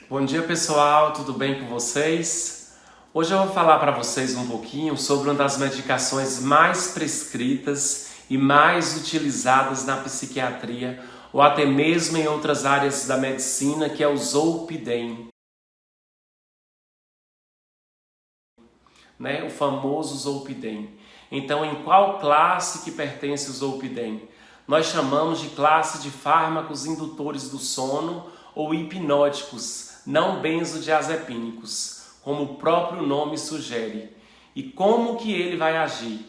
Bom dia pessoal, tudo bem com vocês? Hoje eu vou falar para vocês um pouquinho sobre uma das medicações mais prescritas e mais utilizadas na psiquiatria ou até mesmo em outras áreas da medicina, que é o Zolpidem, né? O famoso Zolpidem. Então, em qual classe que pertence o Zolpidem? Nós chamamos de classe de fármacos indutores do sono ou hipnóticos, não benzodiazepínicos, como o próprio nome sugere. E como que ele vai agir?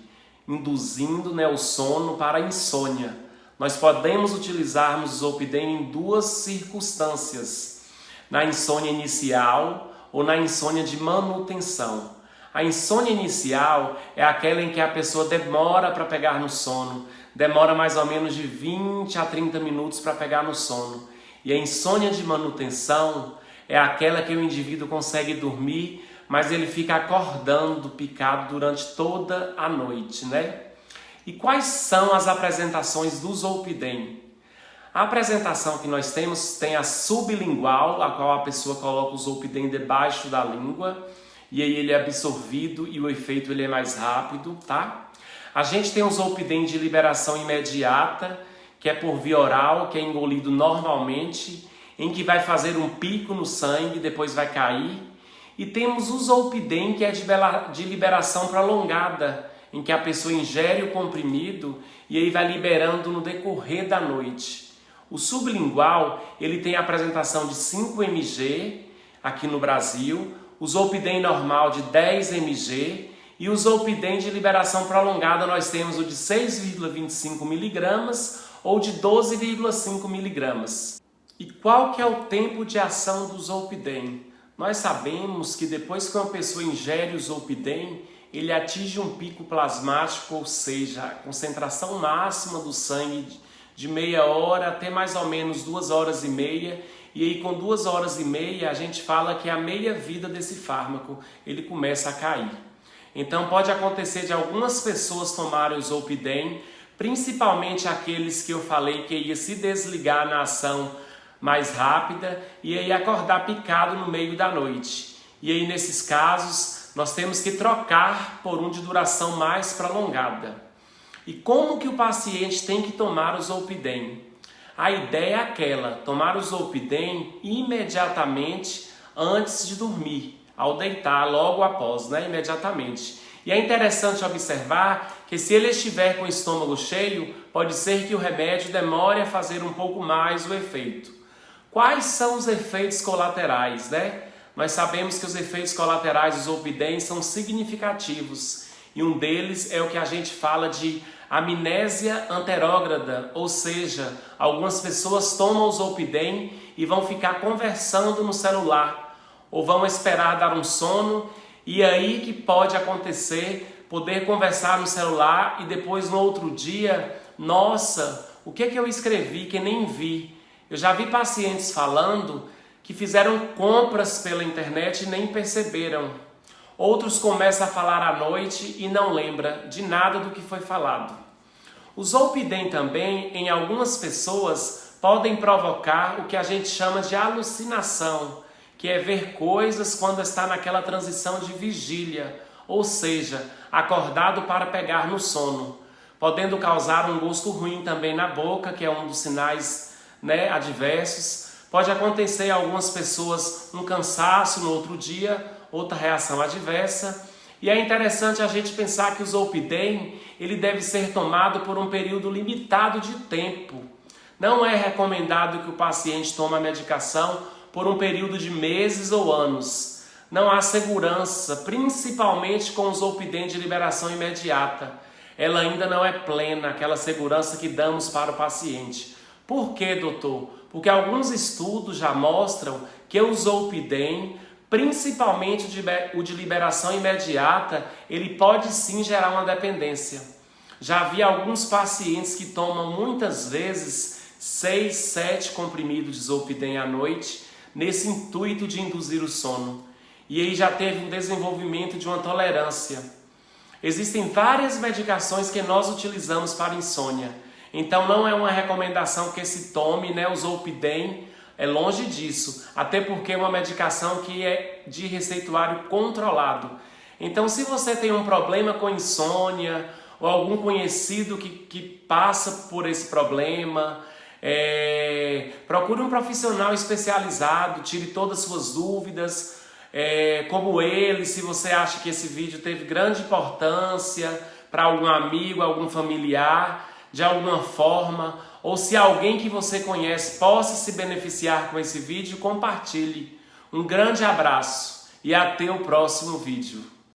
Induzindo, o sono para a insônia. Nós podemos utilizarmos o Zolpidem em duas circunstâncias: na insônia inicial ou na insônia de manutenção. A insônia inicial é aquela em que a pessoa demora para pegar no sono, demora mais ou menos de 20 a 30 minutos para pegar no sono. E a insônia de manutenção é aquela que o indivíduo consegue dormir, mas ele fica acordando picado durante toda a noite, né? E quais são as apresentações do Zolpidem? A apresentação que nós temos tem a sublingual, a qual a pessoa coloca o Zolpidem debaixo da língua, e aí ele é absorvido e o efeito ele é mais rápido, tá? A gente tem o Zolpidem de liberação imediata, que é por via oral, que é engolido normalmente, em que vai fazer um pico no sangue, depois vai cair. E temos o Zolpidem, que é de liberação prolongada, em que a pessoa ingere o comprimido e aí vai liberando no decorrer da noite. O sublingual, ele tem a apresentação de 5 mg aqui no Brasil, o Zolpidem normal de 10 mg e o Zolpidem de liberação prolongada nós temos o de 6,25 mg ou de 12,5 mg. E qual que é o tempo de ação do Zolpidem? Nós sabemos que depois que uma pessoa ingere o Zolpidem, ele atinge um pico plasmático, ou seja, a concentração máxima do sangue de meia hora até mais ou menos 2 horas e meia. E aí com 2 horas e meia a gente fala que a meia vida desse fármaco ele começa a cair. Então pode acontecer de algumas pessoas tomarem o Zolpidem, principalmente aqueles que eu falei que ia se desligar na ação mais rápida e aí acordar picado no meio da noite. E aí nesses casos nós temos que trocar por um de duração mais prolongada. E como que o paciente tem que tomar o Zolpidem? A ideia é aquela: tomar o Zolpidem imediatamente antes de dormir, ao deitar, logo após, imediatamente. E é interessante observar que se ele estiver com o estômago cheio, pode ser que o remédio demore a fazer um pouco mais o efeito. Quais são os efeitos colaterais, Nós sabemos que os efeitos colaterais do Zolpidem são significativos. E um deles é o que a gente fala de amnésia anterógrada, ou seja, algumas pessoas tomam o Zolpidem e vão ficar conversando no celular, ou vão esperar dar um sono, e aí que pode acontecer, poder conversar no celular e depois no outro dia, nossa, o que eu escrevi que nem vi? Eu já vi pacientes falando que fizeram compras pela internet e nem perceberam. Outros começam a falar à noite e não lembra de nada do que foi falado. O Zolpidem também, em algumas pessoas, podem provocar o que a gente chama de alucinação, que é ver coisas quando está naquela transição de vigília, ou seja, acordado para pegar no sono, podendo causar um gosto ruim também na boca, que é um dos sinais adversos. Pode acontecer em algumas pessoas um cansaço no outro dia, outra reação adversa. E é interessante a gente pensar que o Zolpidem ele deve ser tomado por um período limitado de tempo. Não é recomendado que o paciente tome a medicação por um período de meses ou anos. Não há segurança, principalmente com o Zolpidem de liberação imediata. Ela ainda não é plena, aquela segurança que damos para o paciente. Por quê, doutor? Porque alguns estudos já mostram que o Zolpidem, principalmente o de liberação imediata, ele pode sim gerar uma dependência. Já vi alguns pacientes que tomam muitas vezes 6, 7 comprimidos de Zolpidem à noite, nesse intuito de induzir o sono. E aí já teve um desenvolvimento de uma tolerância. Existem várias medicações que nós utilizamos para insônia. Então não é uma recomendação que se tome o Zolpidem É longe disso, até porque é uma medicação que é de receituário controlado. Então, se você tem um problema com insônia ou algum conhecido que passa por esse problema, procure um profissional especializado, tire todas as suas dúvidas, como ele, se você acha que esse vídeo teve grande importância para algum amigo, algum familiar, de alguma forma, ou se alguém que você conhece possa se beneficiar com esse vídeo, compartilhe. Um grande abraço e até o próximo vídeo.